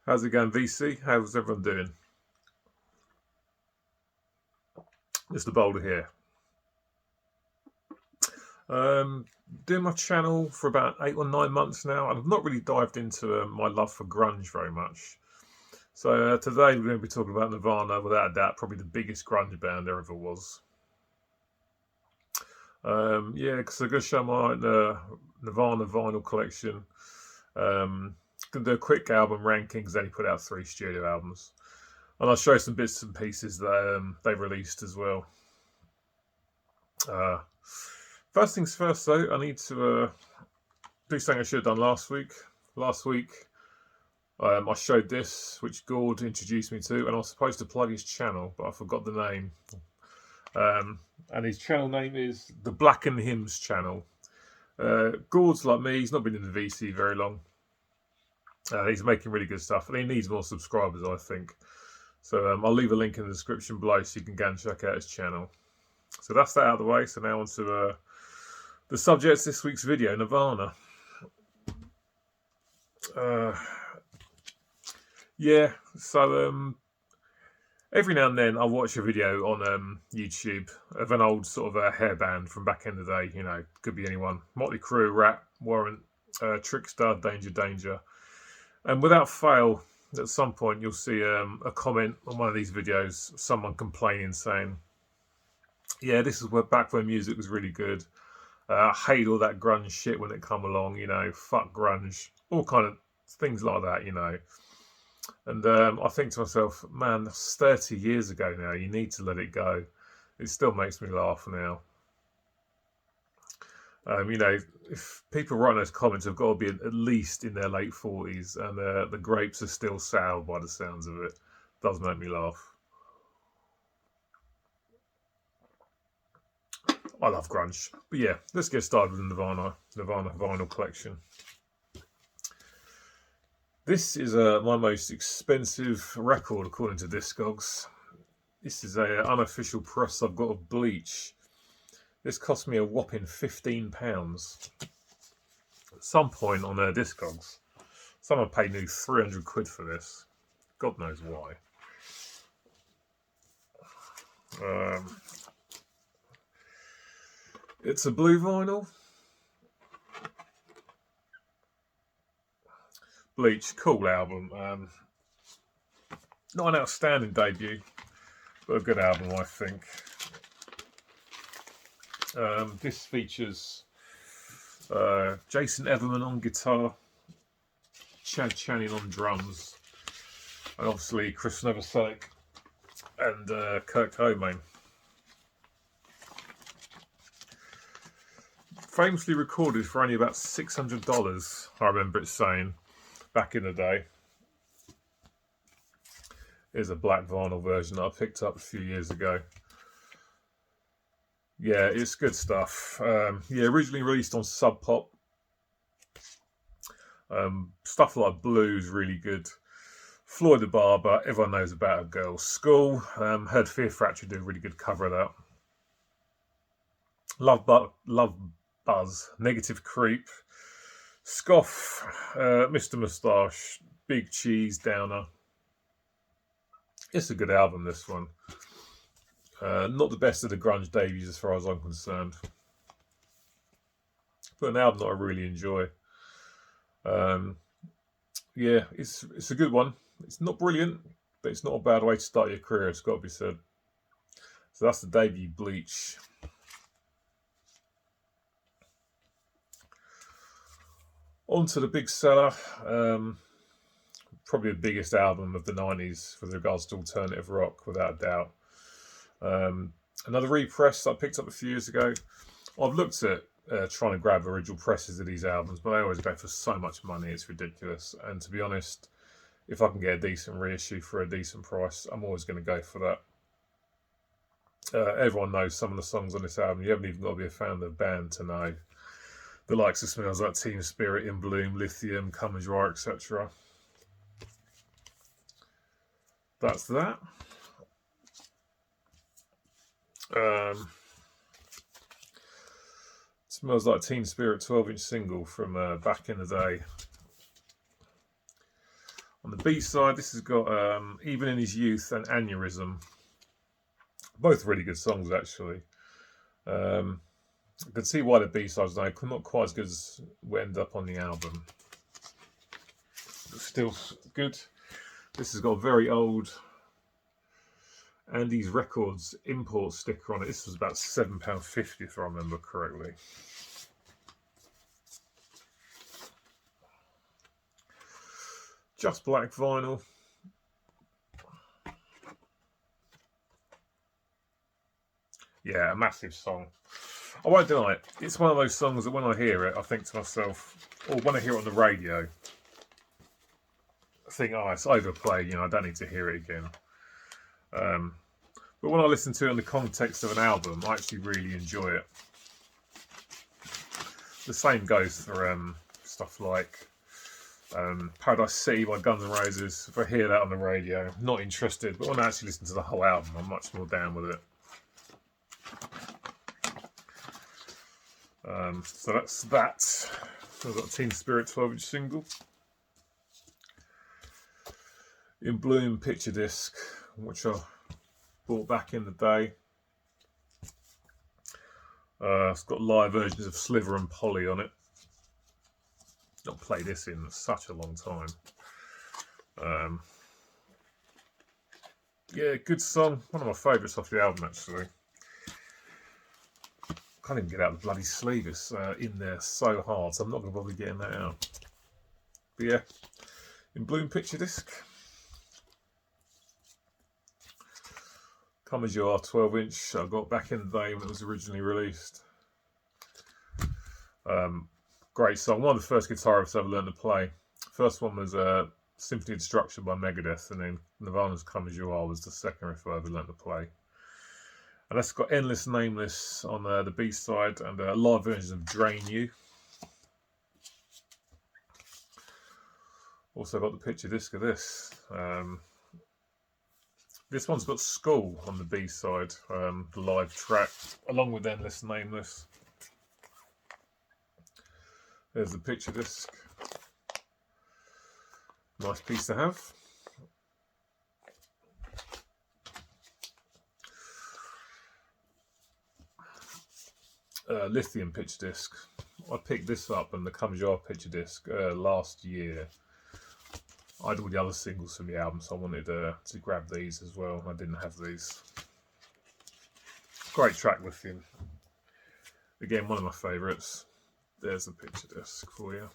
How's it going, VC? How's everyone doing? Mr. Boulder here. Doing my channel for about 8 or 9 months now, and I've not really dived into my love for grunge very much. So today we're going to be talking about Nirvana, without a doubt, probably the biggest grunge band there ever was. Yeah, because I'm going to show my Nirvana vinyl collection. Going to do a quick album ranking because they only put out 3 studio albums. And I'll show you some bits and pieces that they released as well. First things first, though, I need to do something I should have done last week. Last week, I showed this, which Gord introduced me to, and I was supposed to plug his channel, but I forgot the name. And his channel name is the Black and Hymns channel. Gord's like me; he's not been in the VC very long. He's making really good stuff, and he needs more subscribers, I think. So I'll leave a link in the description below so you can go and check out his channel. So that's that out of the way. So now on to the subject of this week's video, Nirvana. Yeah, so every now and then I'll watch a video on YouTube of an old sort of hair band from back in the day. You know, could be anyone. Motley Crue, Rat, Warrant, Trickstar, Danger Danger. And without fail, at some point you'll see a comment on one of these videos, someone complaining, saying, yeah, this is back when music was really good. I hate all that grunge shit when it come along, you know, fuck grunge, all kind of things like that, you know. And I think to myself, man, that's 30 years ago now, you need to let it go. It still makes me laugh now. You know, if people writing those comments have got to be at least in their late 40s, and the grapes are still sour by the sounds of it. Does make me laugh. I love grunge. But yeah, let's get started with the Nirvana vinyl collection. This is my most expensive record according to Discogs. This is an unofficial press I've got of Bleach. This cost me a whopping £15. At some point on their Discogs, someone paid me 300 quid for this. God knows why. It's a blue vinyl. Bleach, cool album. Not an outstanding debut, but a good album, I think. This features Jason Everman on guitar, Chad Channing on drums, and obviously Chris Novoselic and Kurt Cobain. Famously recorded for only about $600, I remember it saying, back in the day. Here's a black vinyl version that I picked up a few years ago. Yeah, it's good stuff. Yeah, originally released on Sub Pop. Stuff like Blue's really good. Floyd the Barber, everyone knows about A Girl's School. Heard Fear Factory do a really good cover of that. Love Buzz, Negative Creep, Scoff, Mr. Moustache, Big Cheese, Downer. It's a good album, this one. Not the best of the grunge debuts as far as I'm concerned, but an album that I really enjoy. Yeah, it's a good one. It's not brilliant, but it's not a bad way to start your career, it's got to be said. So that's the debut, Bleach. On to the big seller, probably the biggest album of the 90s with regards to alternative rock, without a doubt. Another repress that I picked up a few years ago. I've looked at trying to grab original presses of these albums, but they always go for so much money, it's ridiculous. And to be honest, if I can get a decent reissue for a decent price, I'm always going to go for that. Everyone knows some of the songs on this album. You haven't even got to be a fan of the band to know. The likes of smells like Team Spirit, In Bloom, Lithium, Come As You Are, etc. That's that. Smells Like Teen Spirit 12-inch single from back in the day. On the the B-side, this has got Even in His Youth and Aneurysm. Both really good songs, actually. I can see why the B-sides are not quite as good as we end up on the album. But still good. This has got a very old Andy's Records import sticker on it. This was about £7.50 if I remember correctly. Just black vinyl. Yeah, a massive song. I won't deny it. It's one of those songs that when I hear it, I think to myself, or when I hear it on the radio, I think, oh, it's overplayed, you know, I don't need to hear it again. But when I listen to it in the context of an album, I actually really enjoy it. The same goes for stuff like Paradise City by Guns N' Roses. If I hear that on the radio, not interested, but when I actually listen to the whole album, I'm much more down with it. So that's that. So I've got a Teen Spirit 12-inch single. In Bloom picture disc, which I bought back in the day. It's got live versions of Sliver and Polly on it. Not played this in such a long time. Yeah, good song. One of my favourites off the album, actually. Can't even get out the bloody sleeve. It's in there so hard, so I'm not going to bother getting that out. But yeah, In Bloom picture disc. Come As You Are 12-inch. I got back in the day when it was originally released. Great song. One of the first guitarists I ever learned to play. First one was Symphony of Destruction by Megadeth, and then Nirvana's Come As You Are was the second riff I ever learned to play. And that's got Endless Nameless on the B-side and live versions of Drain You. Also got the picture disc of this. This one's got School on the B-side, the live track, along with Endless Nameless. There's the picture disc. Nice piece to have. Lithium Pitch disc. I picked this up and the Come As You Are picture disc last year. I had all the other singles from the album, so I wanted to grab these as well. I didn't have these. Great track, Lithium. Again, one of my favourites. There's the picture disc for you.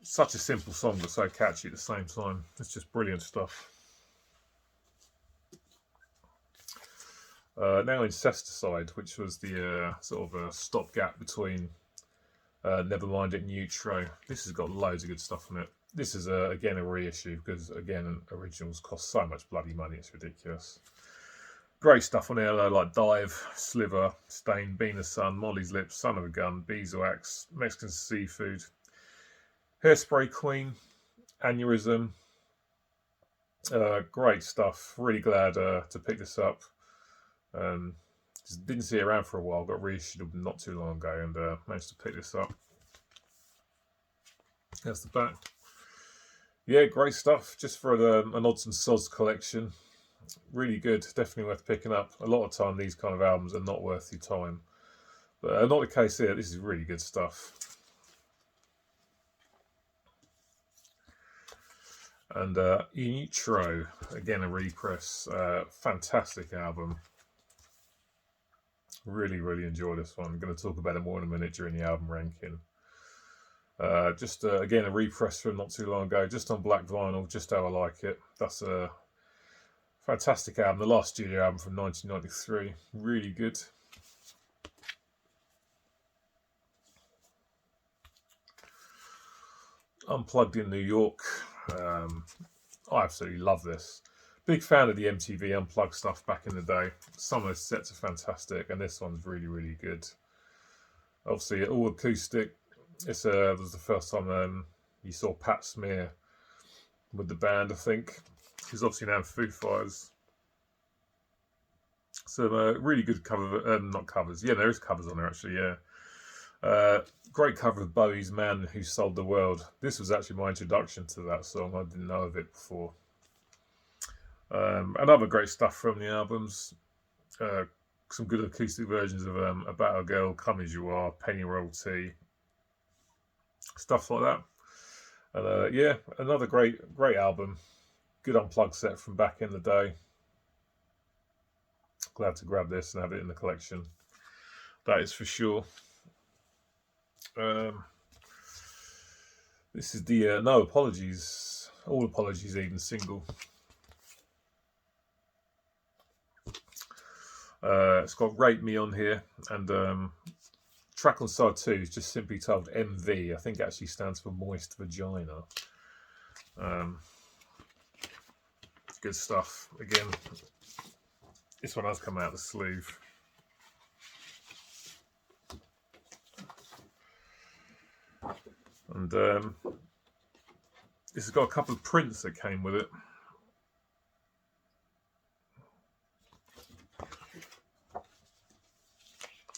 Such a simple song, but so catchy at the same time. It's just brilliant stuff. Now Incesticide, which was the sort of a stopgap between Nevermind and Neutro. This has got loads of good stuff on it. This is again a reissue because again originals cost so much bloody money, it's ridiculous. Great stuff on here though, like Dive, Sliver, Stain, Bean the Sun, Molly's Lips, Son of a Gun, Beeswax, Mexican Seafood, Hairspray Queen, Aneurysm. Great stuff. Really glad to pick this up. Just didn't see it around for a while, got reissued not too long ago and managed to pick this up. There's the back. Yeah, great stuff. Just for an odds and sods collection. Really good. Definitely worth picking up. A lot of time these kind of albums are not worth your time. But not the case here. This is really good stuff. And Intro, again a repress. Fantastic album. Really, really enjoy this one. I'm going to talk about it more in a minute during the album ranking. Just again a repress from not too long ago, just on black vinyl, just how I like it. That's a fantastic album, the last studio album from 1993. Really good. Unplugged in New York. I absolutely love this. Big fan of the MTV Unplugged stuff back in the day. Some of the sets are fantastic, and this one's really, really good. Obviously, all acoustic. This was the first time you saw Pat Smear with the band, I think. He's obviously now in Foo Fighters. So really good cover, not covers. Yeah, there is covers on there actually. Yeah, Great cover of Bowie's Man Who Sold the World. This was actually my introduction to that song. I didn't know of it before. And other great stuff from the albums. Some good acoustic versions of About a Girl, Come As You Are, Penny Royalty, stuff like that. And yeah, another great album. Good unplugged set from back in the day. Glad to grab this and have it in the collection. That is for sure. This is the No Apologies, All Apologies Even single. It's got Rape Me on here, and track on side 2 is just simply titled MV. I think it actually stands for Moist Vagina. Good stuff. Again, this one has come out of the sleeve. And this has got a couple of prints that came with it.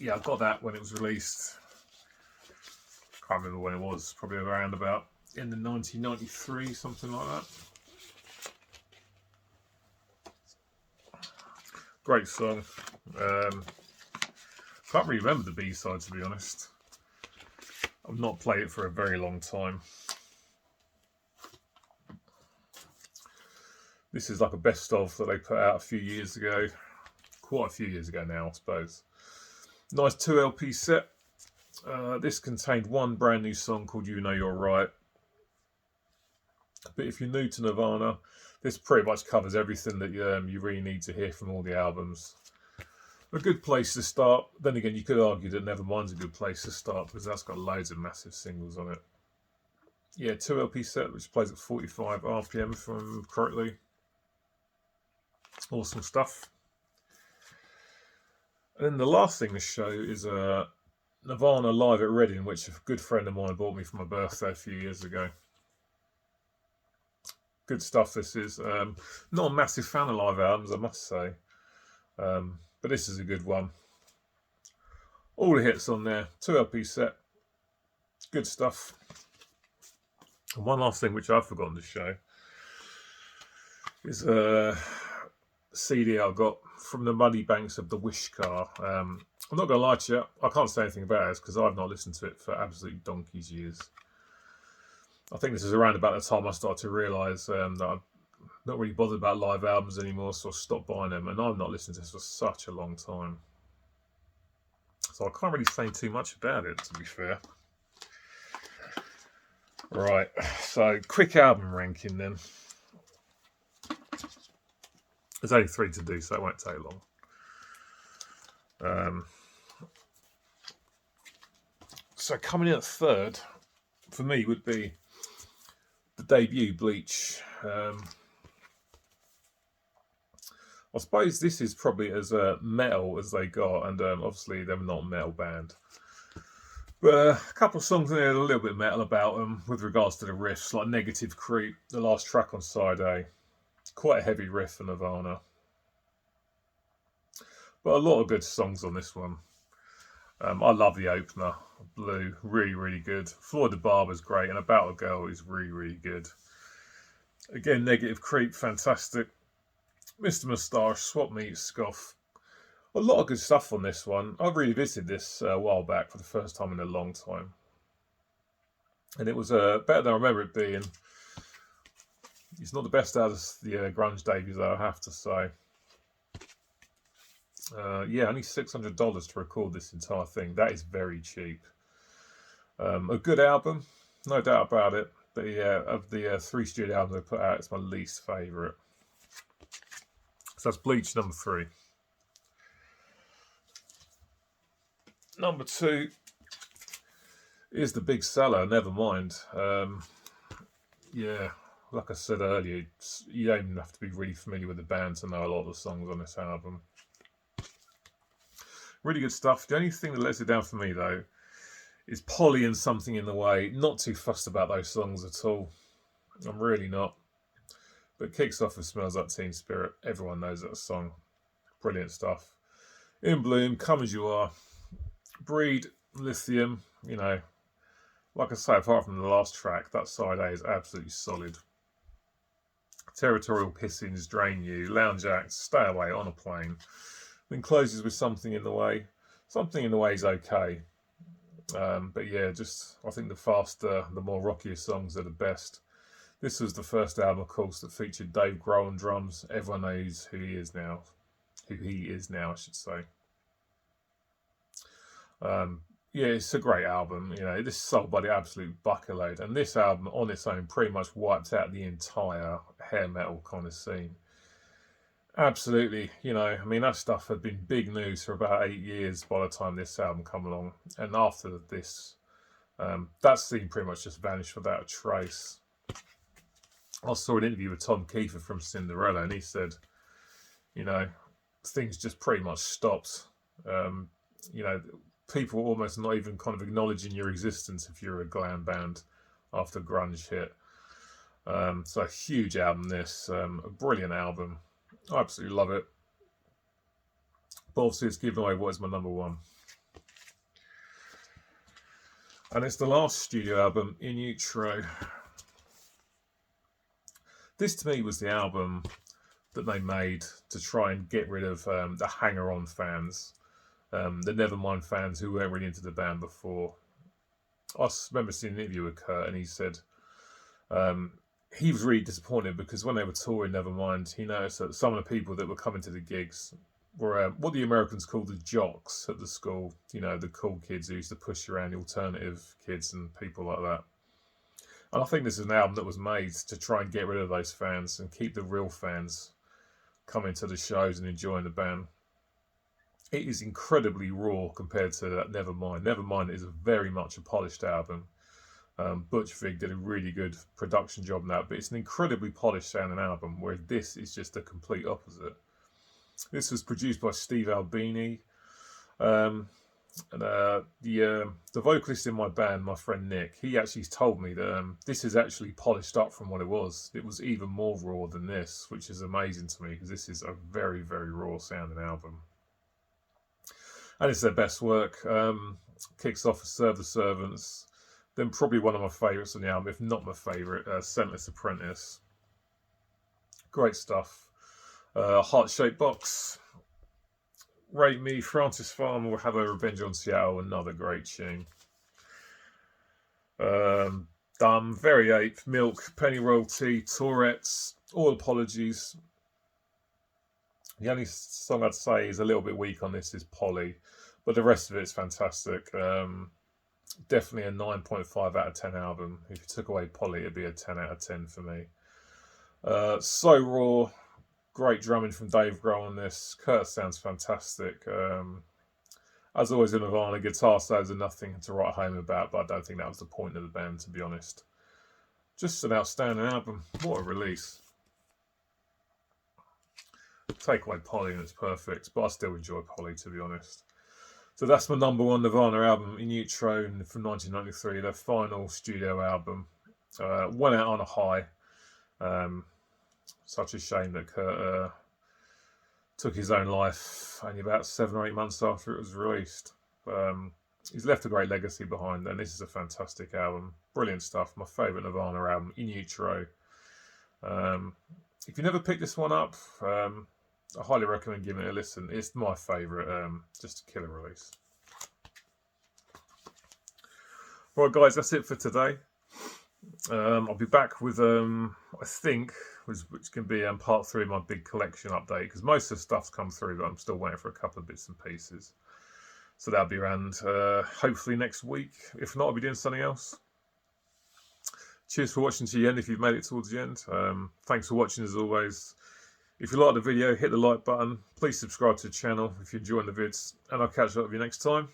Yeah, I got that when it was released. Can't remember when it was. Probably around about in the 1993, something like that. Great song. Can't really remember the B-side, to be honest. I've not played it for a very long time. This is like a best of that they put out a few years ago. Quite a few years ago now, I suppose. Nice 2 LP set. This contained one brand new song called You Know You're Right. But if you're new to Nirvana, this pretty much covers everything that you really need to hear from all the albums. A good place to start. Then again, you could argue that Nevermind's a good place to start because that's got loads of massive singles on it. Yeah, 2 LP set which plays at 45 RPM from correctly. Awesome stuff. And then the last thing to show is Nirvana live at Reading, which a good friend of mine bought me for my birthday a few years ago. Good stuff this is. Not a massive fan of live albums, I must say. But this is a good one. All the hits on there. 2 LP set. Good stuff. And one last thing which I've forgotten to show is a CD I got from the Muddy Banks of the Wish Car. I'm not going to lie to you, I can't say anything about it because I've not listened to it for absolute donkey's years. I think this is around about the time I started to realise that I'm not really bothered about live albums anymore, so I stopped buying them, and I've not listened to this for such a long time. So I can't really say too much about it, to be fair. Right, so quick album ranking then. There's only 3 to do, so it won't take long. So coming in at third, for me, would be the debut, Bleach. I suppose this is probably as metal as they got, and obviously they're not a metal band. But a couple of songs in there are a little bit metal about them with regards to the riffs, like Negative Creep, the last track on side A. Quite a heavy riff for Nirvana. But a lot of good songs on this one. I love the opener, Blue, really, really good. Floyd the Barber's great, and About a Girl is really, really good. Again, Negative Creep, fantastic. Mr. Moustache, Swap Meet, Scoff. A lot of good stuff on this one. I revisited this a while back for the first time in a long time. And it was better than I remember it being. It's not the best out of the grunge debuts, though, I have to say. Yeah, only $600 to record this entire thing. That is very cheap. A good album, no doubt about it. But yeah, of the 3 studio albums I put out, it's my least favourite. So that's Bleach, number 3. Number 2 is the big seller, Nevermind. Yeah, like I said earlier, you don't even have to be really familiar with the band to know a lot of the songs on this album. Really good stuff. The only thing that lets it down for me, though, is Polly and Something in the Way. Not too fussed about those songs at all. I'm really not. But kicks off with Smells Like Teen Spirit. Everyone knows that song. Brilliant stuff. In Bloom, Come As You Are. Breed, Lithium, you know, like I say, apart from the last track, that side A is absolutely solid. Territorial Pissings, Drain You, Lounge Acts, Stay Away, On a Plane. Then closes with Something in the Way. Something in the Way is okay. But yeah, just I think the faster, the more rockier songs are the best. This was the first album, of course, that featured Dave Grohl on drums. Everyone knows who he is now. Who he is now, I should say. Yeah, it's a great album. You know, this is sold by the absolute bucket load. And this album on its own pretty much wiped out the entire hair metal kind of scene. Absolutely, you know, I mean, that stuff had been big news for about 8 years by the time this album come along. And after this, that scene pretty much just vanished without a trace. I saw an interview with Tom Kiefer from Cinderella, and he said, you know, things just pretty much stopped. You know, people almost not even kind of acknowledging your existence if you're a glam band after grunge hit. So a huge album, this. A brilliant album. I absolutely love it. But obviously it's given away what is my number one. And it's the last studio album, In Utero. This to me was the album that they made to try and get rid of the hanger-on fans. The Nevermind fans who weren't really into the band before. I remember seeing an interview with Kurt, and he said he was really disappointed because when they were touring Nevermind, he noticed that some of the people that were coming to the gigs were what the Americans call the jocks at the school. You know, the cool kids who used to push around the alternative kids and people like that. And I think this is an album that was made to try and get rid of those fans and keep the real fans coming to the shows and enjoying the band. It is incredibly raw compared to that Nevermind. Nevermind is very much a polished album. Butch Vig did a really good production job on that, but it's an incredibly polished sounding album, whereas this is just the complete opposite. This was produced by Steve Albini. And the vocalist in my band, my friend Nick, he actually told me that this is actually polished up from what it was. It was even more raw than this, which is amazing to me because this is a very, very raw sounding album. And it's their best work. Kicks off with Serve the Servants. Then probably one of my favourites on the album, if not my favourite, Scentless Apprentice. Great stuff. Heart-Shaped Box. Rate Me, Francis Farmer Will Have a Revenge on Seattle, another great tune. Dumb, Very Ape, Milk, Penny Royalty, Tourette's, All Apologies. The only song I'd say is a little bit weak on this is Polly, but the rest of it's fantastic. Definitely a 9.5 out of 10 album. If you took away Polly, it'd be a 10 out of 10 for me. So raw. Great drumming from Dave Grohl on this. Kurt sounds fantastic. As always in Nirvana, guitar solos are nothing to write home about, but I don't think that was the point of the band, to be honest. Just an outstanding album. What a release. Take away Polly and it's perfect, but I still enjoy Polly, to be honest. So that's my number one Nirvana album, In Utero, from 1993, their final studio album. Went out on a high. Such a shame that Kurt took his own life only about 7 or 8 months after it was released. He's left a great legacy behind, and this is a fantastic album. Brilliant stuff. My favourite Nirvana album, In Utero. If you never picked this one up, I highly recommend giving it a listen. It's my favourite, just a killer release. Right, guys, that's it for today. I'll be back with, I think, which can be part 3 of my big collection update, because most of the stuff's come through, but I'm still waiting for a couple of bits and pieces. So that'll be around, hopefully next week. If not, I'll be doing something else. Cheers for watching to the end if you've made it towards the end. Thanks for watching as always. If you like the video, hit the like button. Please subscribe to the channel if you're enjoying the vids, and I'll catch up with you next time.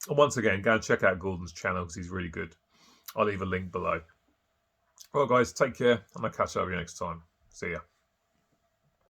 And once again, go and check out Gordon's channel because he's really good. I'll leave a link below. Well, guys, take care, and I'll catch up with you next time. See ya.